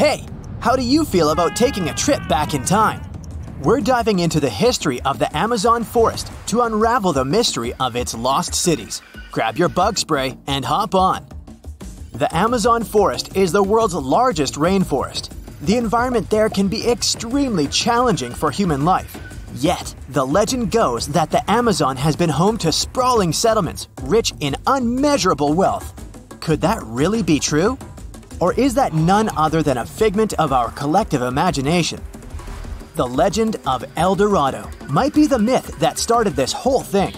Hey, how do you feel about taking a trip back in time? We're diving into the history of the Amazon forest to unravel the mystery of its lost cities. Grab your bug spray and hop on. The Amazon forest is the world's largest rainforest. The environment there can be extremely challenging for human life. Yet, the legend goes that the Amazon has been home to sprawling settlements rich in unmeasurable wealth. Could that really be true? Or is that none other than a figment of our collective imagination? The legend of El Dorado might be the myth that started this whole thing.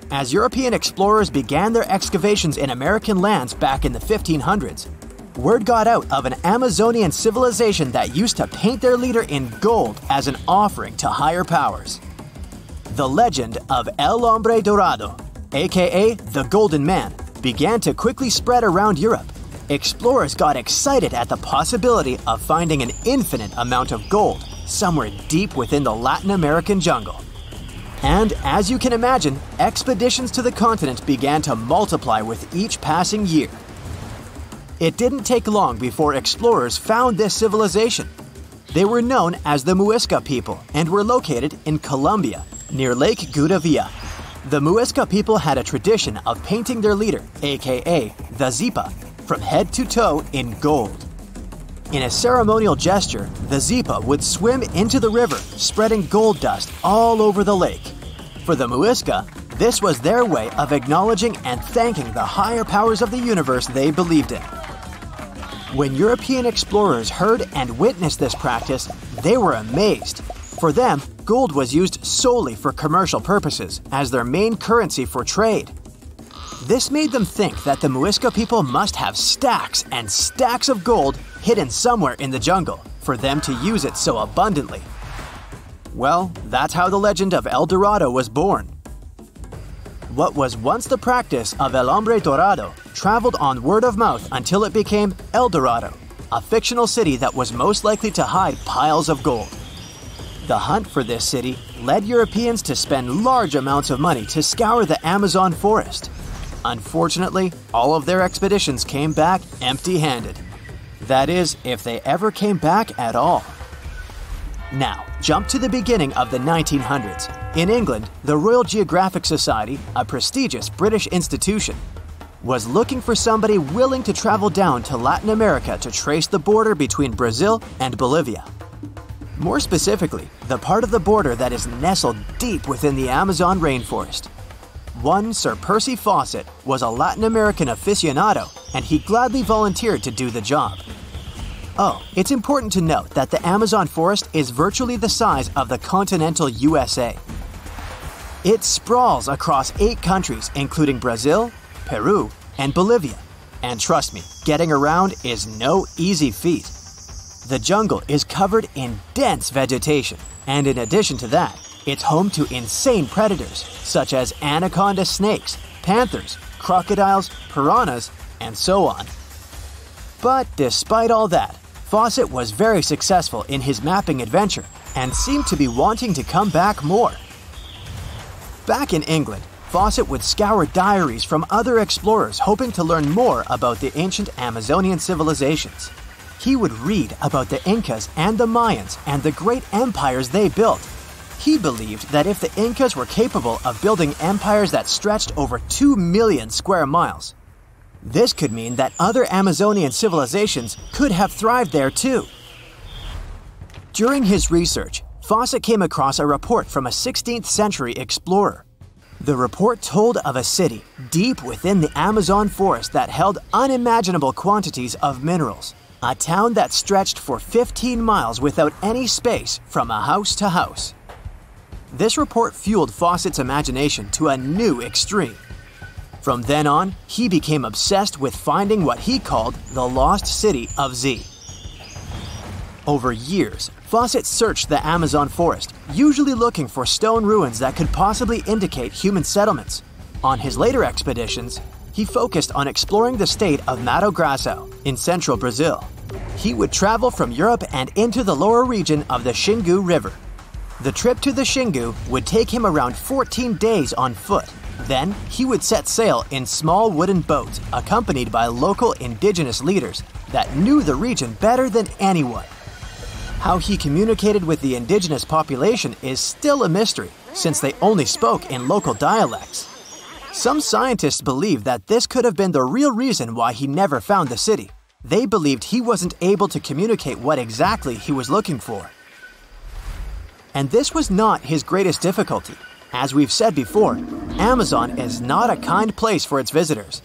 As European explorers began their excavations in American lands back in the 1500s, word got out of an Amazonian civilization that used to paint their leader in gold as an offering to higher powers. The legend of El Hombre Dorado, aka the Golden Man, began to quickly spread around Europe. Explorers got excited at the possibility of finding an infinite amount of gold somewhere deep within the Latin American jungle. And as you can imagine, expeditions to the continent began to multiply with each passing year. It didn't take long before explorers found this civilization. They were known as the Muisca people and were located in Colombia, near Lake Gudavia. The Muisca people had a tradition of painting their leader, aka the Zipa, from head to toe in gold. In a ceremonial gesture, the Zipa would swim into the river, spreading gold dust all over the lake. For the Muisca, this was their way of acknowledging and thanking the higher powers of the universe they believed in. When European explorers heard and witnessed this practice, they were amazed. For them, gold was used solely for commercial purposes as their main currency for trade. This made them think that the Muisca people must have stacks and stacks of gold hidden somewhere in the jungle for them to use it so abundantly. Well, that's how the legend of El Dorado was born. What was once the practice of El Hombre Dorado traveled on word of mouth until it became El Dorado, a fictional city that was most likely to hide piles of gold. The hunt for this city led Europeans to spend large amounts of money to scour the Amazon forest. Unfortunately, all of their expeditions came back empty-handed. That is, if they ever came back at all. Now, jump to the beginning of the 1900s. In England, the Royal Geographic Society, a prestigious British institution, was looking for somebody willing to travel down to Latin America to trace the border between Brazil and Bolivia. More specifically, the part of the border that is nestled deep within the Amazon rainforest. One Sir Percy Fawcett was a Latin American aficionado, and he gladly volunteered to do the job. Oh, it's important to note that the Amazon forest is virtually the size of the continental USA. It sprawls across 8 countries, including Brazil, Peru, and Bolivia. And trust me, getting around is no easy feat. The jungle is covered in dense vegetation, and in addition to that, it's home to insane predators such as anaconda snakes, panthers, crocodiles, piranhas, and so on. But despite all that, Fawcett was very successful in his mapping adventure and seemed to be wanting to come back more. Back in England, Fawcett would scour diaries from other explorers hoping to learn more about the ancient Amazonian civilizations. He would read about the Incas and the Mayans and the great empires they built. He believed that if the Incas were capable of building empires that stretched over 2 million square miles, this could mean that other Amazonian civilizations could have thrived there too. During his research, Fawcett came across a report from a 16th century explorer. The report told of a city deep within the Amazon forest that held unimaginable quantities of minerals. A town that stretched for 15 miles without any space from a house to house. This report fueled Fawcett's imagination to a new extreme. From then on, he became obsessed with finding what he called the lost city of Z. Over years, Fawcett searched the Amazon forest, usually looking for stone ruins that could possibly indicate human settlements. On his later expeditions, he focused on exploring the state of Mato Grosso in central Brazil. He would travel from Europe and into the lower region of the Xingu River. The trip to the Xingu would take him around 14 days on foot. Then, he would set sail in small wooden boats accompanied by local indigenous leaders that knew the region better than anyone. How he communicated with the indigenous population is still a mystery, since they only spoke in local dialects. Some scientists believe that this could have been the real reason why he never found the city. They believed he wasn't able to communicate what exactly he was looking for. And this was not his greatest difficulty. As we've said before, Amazon is not a kind place for its visitors.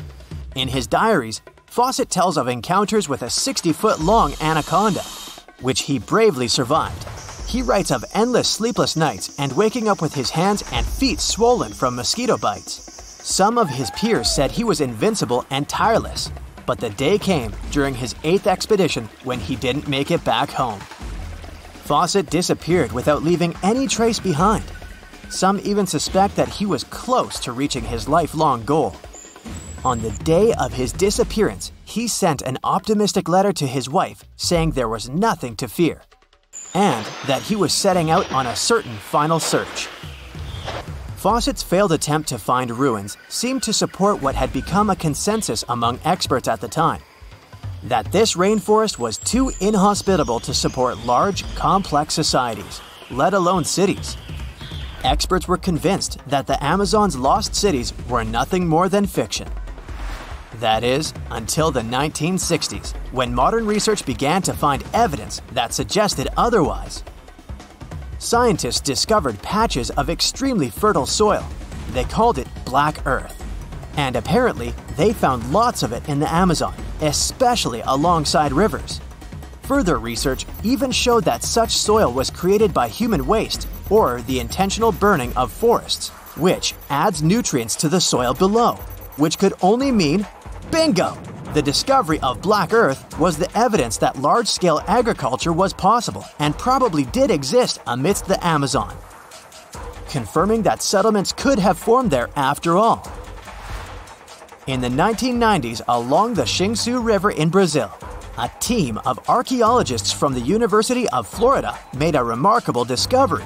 In his diaries, Fawcett tells of encounters with a 60-foot-long anaconda, which he bravely survived. He writes of endless sleepless nights and waking up with his hands and feet swollen from mosquito bites. Some of his peers said he was invincible and tireless, but the day came during his 8th expedition when he didn't make it back home. Fawcett disappeared without leaving any trace behind. Some even suspect that he was close to reaching his lifelong goal. On the day of his disappearance, he sent an optimistic letter to his wife saying there was nothing to fear, and that he was setting out on a certain final search. Fawcett's failed attempt to find ruins seemed to support what had become a consensus among experts at the time: that this rainforest was too inhospitable to support large, complex societies, let alone cities. Experts were convinced that the Amazon's lost cities were nothing more than fiction. That is, until the 1960s, when modern research began to find evidence that suggested otherwise. Scientists discovered patches of extremely fertile soil. They called it Black Earth. And apparently, they found lots of it in the Amazon, especially alongside rivers. Further research even showed that such soil was created by human waste or the intentional burning of forests, which adds nutrients to the soil below, which could only mean bingo! The discovery of Black Earth was the evidence that large-scale agriculture was possible and probably did exist amidst the Amazon, confirming that settlements could have formed there after all. In the 1990s, along the Xingu River in Brazil, a team of archaeologists from the University of Florida made a remarkable discovery.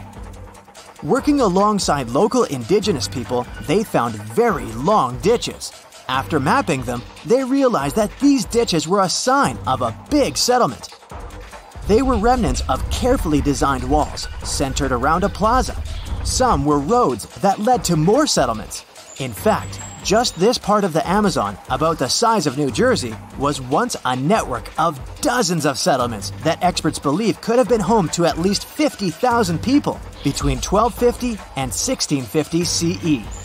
Working alongside local indigenous people, they found very long ditches. After mapping them, they realized that these ditches were a sign of a big settlement. They were remnants of carefully designed walls centered around a plaza. Some were roads that led to more settlements. In fact, just this part of the Amazon, about the size of New Jersey, was once a network of dozens of settlements that experts believe could have been home to at least 50,000 people between 1250 and 1650 CE.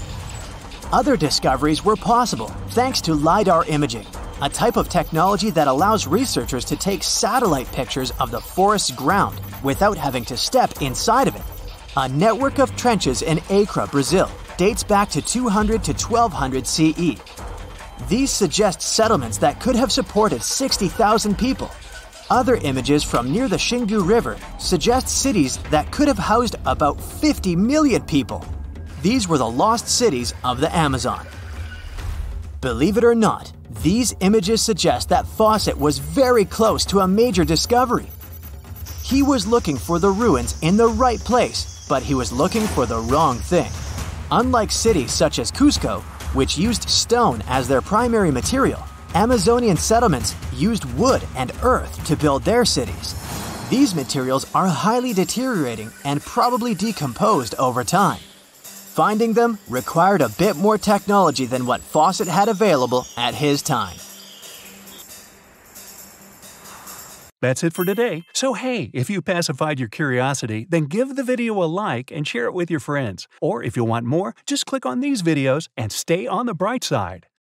Other discoveries were possible thanks to LiDAR imaging, a type of technology that allows researchers to take satellite pictures of the forest's ground without having to step inside of it. A network of trenches in Acre, Brazil, dates back to 200 to 1200 CE. These suggest settlements that could have supported 60,000 people. Other images from near the Xingu River suggest cities that could have housed about 50 million people. These were the lost cities of the Amazon. Believe it or not, these images suggest that Fawcett was very close to a major discovery. He was looking for the ruins in the right place, but he was looking for the wrong thing. Unlike cities such as Cusco, which used stone as their primary material, Amazonian settlements used wood and earth to build their cities. These materials are highly deteriorating and probably decomposed over time. Finding them required a bit more technology than what Fawcett had available at his time. That's it for today. So hey, if you pacified your curiosity, then give the video a like and share it with your friends. Or if you want more, just click on these videos and stay on the bright side.